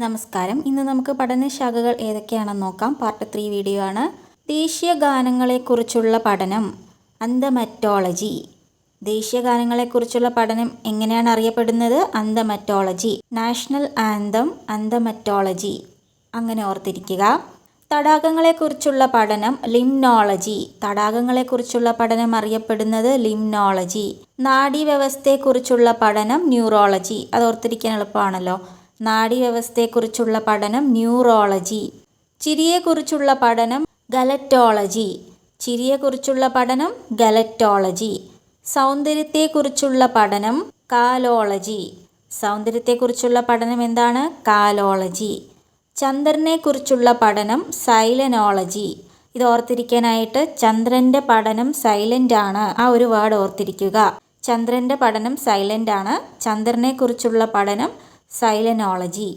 നമസ്കാരം. ഇന്ന് നമുക്ക് പഠനശാഖകൾ ഏതൊക്കെയാണെന്ന് നോക്കാം. പാർട്ട് 3 വീഡിയോ ആണ്. ദേശീയ ഗാനങ്ങളെക്കുറിച്ചുള്ള പഠനം, അന്തമറ്റോളജി. ദേശീയ ഗാനങ്ങളെക്കുറിച്ചുള്ള പഠനം എങ്ങനെയാണ് അറിയപ്പെടുന്നത്? അന്തമറ്റോളജി. National anthem, anthemology. അങ്ങനെ ഓർത്തിരിക്കുക. തടാകങ്ങളെക്കുറിച്ചുള്ള പഠനം ലിംനോളജി. തടാകങ്ങളെക്കുറിച്ചുള്ള പഠനം അറിയപ്പെടുന്നത് ലിംനോളജി. നാഡീവ്യവസ്ഥയെക്കുറിച്ചുള്ള പഠനം ന്യൂറോളജി. അത് ഓർത്തിരിക്കാൻ എളുപ്പമാണല്ലോ. നാഡീവ്യവസ്ഥയെക്കുറിച്ചുള്ള പഠനം ന്യൂറോളജി. ചിരിയെക്കുറിച്ചുള്ള പഠനം ഗലറ്റോളജി. ചിരിയെക്കുറിച്ചുള്ള പഠനം ഗലറ്റോളജി. സൗന്ദര്യത്തെക്കുറിച്ചുള്ള പഠനം കാലോളജി. സൗന്ദര്യത്തെക്കുറിച്ചുള്ള പഠനം എന്താണ്? കാലോളജി. ചന്ദ്രനെക്കുറിച്ചുള്ള പഠനം സൈലനോളജി. ഇത് ഓർത്തിരിക്കാനായിട്ട് ചന്ദ്രൻ്റെ പഠനം സൈലൻ്റ് ആണ്. ആ ഒരു വേർഡ് ഓർത്തിരിക്കുക. ചന്ദ്രൻ്റെ പഠനം സൈലൻ്റ് ആണ്. ചന്ദ്രനെക്കുറിച്ചുള്ള പഠനം സൈലനോളജി.